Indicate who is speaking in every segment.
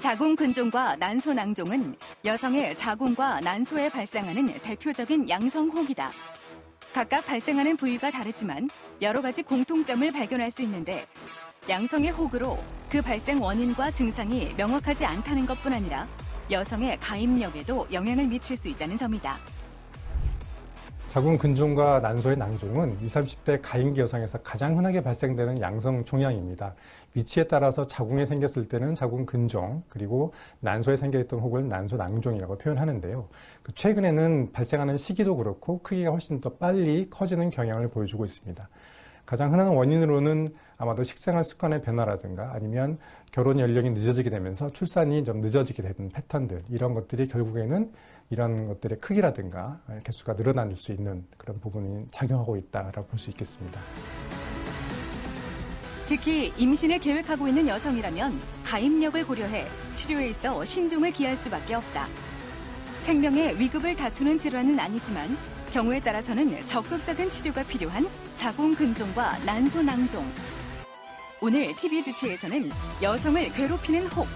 Speaker 1: 자궁근종과 난소낭종은 여성의 자궁과 난소에 발생하는 대표적인 양성혹이다. 각각 발생하는 부위가 다르지만 여러 가지 공통점을 발견할 수 있는데 양성의 혹으로 그 발생 원인과 증상이 명확하지 않다는 것뿐 아니라 여성의 가임력에도 영향을 미칠 수 있다는 점이다.
Speaker 2: 자궁근종과 난소의 낭종은 20, 30대 가임기 여성에서 가장 흔하게 발생되는 양성 종양입니다. 위치에 따라서 자궁에 생겼을 때는 자궁근종, 그리고 난소에 생겨있던 혹을 난소낭종이라고 표현하는데요. 최근에는 발생하는 시기도 그렇고 크기가 훨씬 더 빨리 커지는 경향을 보여주고 있습니다. 가장 흔한 원인으로는 아마도 식생활 습관의 변화라든가 아니면 결혼 연령이 늦어지게 되면서 출산이 좀 늦어지게 되는 패턴들, 이런 것들이 결국에는 이런 것들의 크기라든가 개수가 늘어날 수 있는 그런 부분이 작용하고 있다라고 볼 수 있겠습니다.
Speaker 1: 특히 임신을 계획하고 있는 여성이라면 가임력을 고려해 치료에 있어 신중을 기할 수밖에 없다. 생명의 위급을 다투는 질환은 아니지만 경우에 따라서는 적극적인 치료가 필요한 자궁근종과 난소낭종. 오늘 TV 주치에서는 여성을 괴롭히는 혹,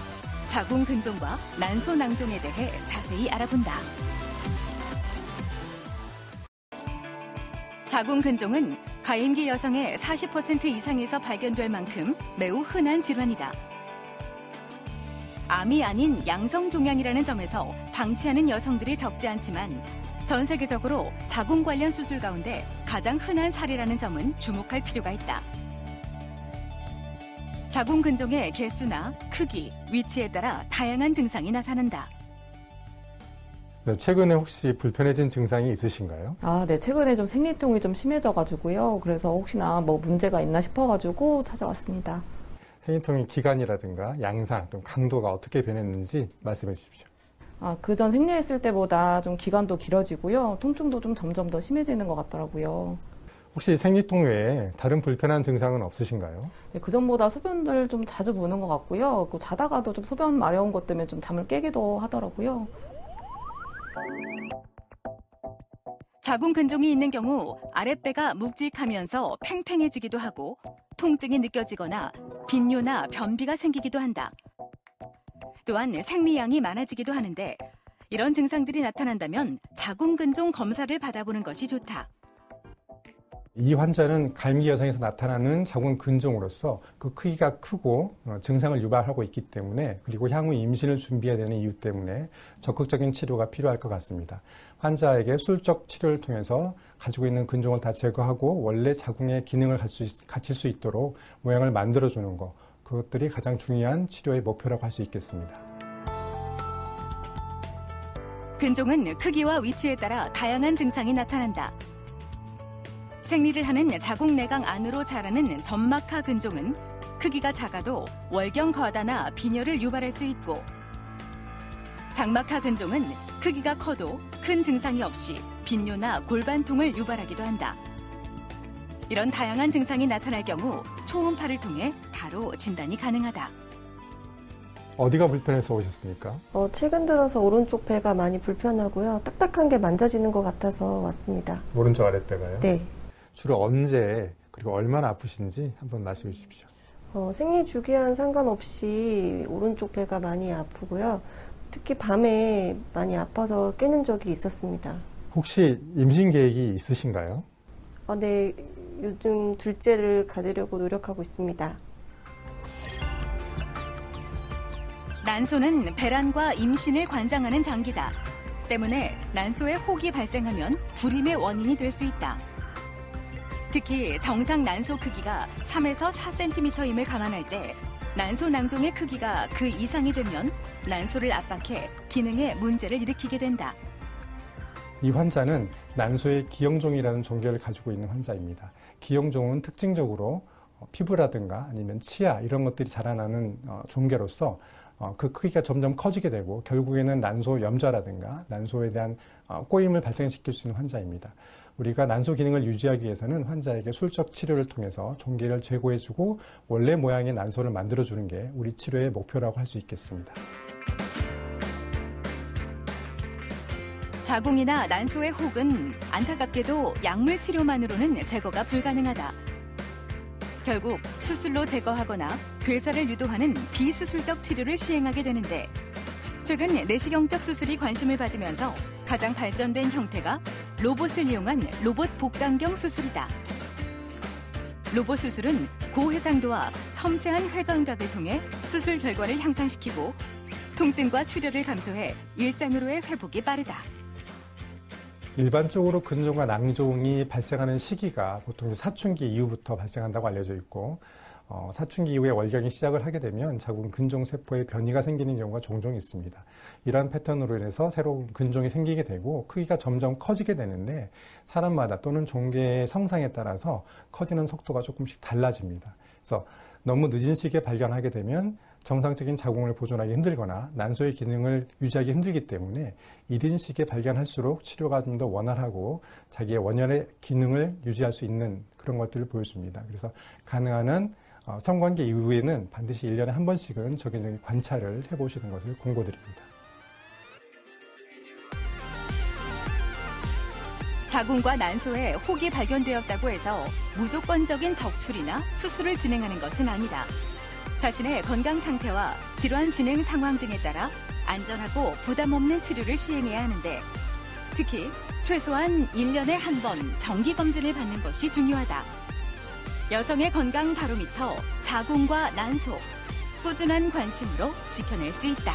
Speaker 1: 자궁근종과 난소낭종에 대해 자세히 알아본다. 자궁근종은 가임기 여성의 40% 이상에서 발견될 만큼 매우 흔한 질환이다. 암이 아닌 양성종양이라는 점에서 방치하는 여성들이 적지 않지만 전 세계적으로 자궁 관련 수술 가운데 가장 흔한 사례라는 점은 주목할 필요가 있다. 자궁근종의 개수나 크기, 위치에 따라 다양한 증상이 나타난다.
Speaker 2: 네, 최근에 혹시 불편해진 증상이 있으신가요?
Speaker 3: 네. 최근에 좀 생리통이 좀 심해져가지고요. 그래서 혹시나 뭐 문제가 있나 싶어가지고 찾아왔습니다.
Speaker 2: 생리통의 기간이라든가 양상 또는 강도가 어떻게 변했는지 말씀해 주십시오.
Speaker 3: 그전 생리했을 때보다 좀 기간도 길어지고요. 통증도 좀 점점 더 심해지는 것 같더라고요.
Speaker 2: 혹시 생리통 외에 다른 불편한 증상은 없으신가요?
Speaker 3: 네, 그전보다 소변을 좀 자주 보는 것 같고요. 자다가도 좀 소변 마려운 것 때문에 좀 잠을 깨기도 하더라고요.
Speaker 1: 자궁근종이 있는 경우 아랫배가 묵직하면서 팽팽해지기도 하고 통증이 느껴지거나 빈뇨나 변비가 생기기도 한다. 또한 생리량이 많아지기도 하는데 이런 증상들이 나타난다면 자궁근종 검사를 받아보는 것이 좋다.
Speaker 2: 이 환자는 가임기 여성에서 나타나는 자궁근종으로서 그 크기가 크고 증상을 유발하고 있기 때문에, 그리고 향후 임신을 준비해야 되는 이유 때문에 적극적인 치료가 필요할 것 같습니다. 환자에게 술적 치료를 통해서 가지고 있는 근종을 다 제거하고 원래 자궁의 기능을 갖출 수 있도록 모양을 만들어주는 것, 그것들이 가장 중요한 치료의 목표라고 할 수 있겠습니다.
Speaker 1: 근종은 크기와 위치에 따라 다양한 증상이 나타난다. 생리를 하는 자궁내강 안으로 자라는 점막하 근종은 크기가 작아도 월경 과다나 빈혈을 유발할 수 있고, 장막하 근종은 크기가 커도 큰 증상이 없이 빈뇨나 골반통을 유발하기도 한다. 이런 다양한 증상이 나타날 경우 초음파를 통해 바로 진단이 가능하다.
Speaker 2: 어디가 불편해서 오셨습니까?
Speaker 4: 최근 들어서 오른쪽 배가 많이 불편하고요. 딱딱한 게 만져지는 것 같아서 왔습니다.
Speaker 2: 오른쪽 아랫배가요?
Speaker 4: 네.
Speaker 2: 주로 언제 그리고 얼마나 아프신지 한번 말씀해 주십시오.
Speaker 4: 생리 주기와는 상관없이 오른쪽 배가 많이 아프고요. 특히 밤에 많이 아파서 깨는 적이 있었습니다.
Speaker 2: 혹시 임신 계획이 있으신가요?
Speaker 4: 네. 요즘 둘째를 가지려고 노력하고 있습니다.
Speaker 1: 난소는 배란과 임신을 관장하는 장기다. 때문에 난소에 혹이 발생하면 불임의 원인이 될 수 있다. 특히 정상 난소 크기가 3에서 4cm임을 감안할 때 난소낭종의 크기가 그 이상이 되면 난소를 압박해 기능에 문제를 일으키게 된다.
Speaker 2: 이 환자는 난소의 기형종이라는 종괴를 가지고 있는 환자입니다. 기형종은 특징적으로 피부라든가 아니면 치아 이런 것들이 자라나는 종괴로서 그 크기가 점점 커지게 되고 결국에는 난소 염좌라든가 난소에 대한 꼬임을 발생시킬 수 있는 환자입니다. 우리가 난소 기능을 유지하기 위해서는 환자에게 술적 치료를 통해서 종괴를 제거해주고 원래 모양의 난소를 만들어주는 게 우리 치료의 목표라고 할 수 있겠습니다.
Speaker 1: 자궁이나 난소의 혹은 안타깝게도 약물 치료만으로는 제거가 불가능하다. 결국 수술로 제거하거나 괴사를 유도하는 비수술적 치료를 시행하게 되는데 최근 내시경적 수술이 관심을 받으면서 가장 발전된 형태가 로봇을 이용한 로봇 복강경 수술이다. 로봇 수술은 고해상도와 섬세한 회전각을 통해 수술 결과를 향상시키고 통증과 출혈을 감소해 일상으로의 회복이 빠르다.
Speaker 2: 일반적으로 근종과 낭종이 발생하는 시기가 보통 사춘기 이후부터 발생한다고 알려져 있고 사춘기 이후에 월경이 시작을 하게 되면 자궁 근종 세포에 변이가 생기는 경우가 종종 있습니다. 이러한 패턴으로 인해서 새로운 근종이 생기게 되고 크기가 점점 커지게 되는데 사람마다 또는 종계의 성상에 따라서 커지는 속도가 조금씩 달라집니다. 그래서 너무 늦은 시기에 발견하게 되면 정상적인 자궁을 보존하기 힘들거나 난소의 기능을 유지하기 힘들기 때문에 이른 시기에 발견할수록 치료가 좀 더 원활하고 자기의 원활의 기능을 유지할 수 있는 그런 것들을 보여줍니다. 그래서 가능한 한 성관계 이후에는 반드시 1년에 한 번씩은 정기적인 관찰을 해보시는 것을 권고드립니다.
Speaker 1: 자궁과 난소에 혹이 발견되었다고 해서 무조건적인 적출이나 수술을 진행하는 것은 아니다. 자신의 건강 상태와 질환 진행 상황 등에 따라 안전하고 부담 없는 치료를 시행해야 하는데 특히 최소한 1년에 한 번 정기 검진을 받는 것이 중요하다. 여성의 건강 바로미터 자궁과 난소, 꾸준한 관심으로 지켜낼 수 있다.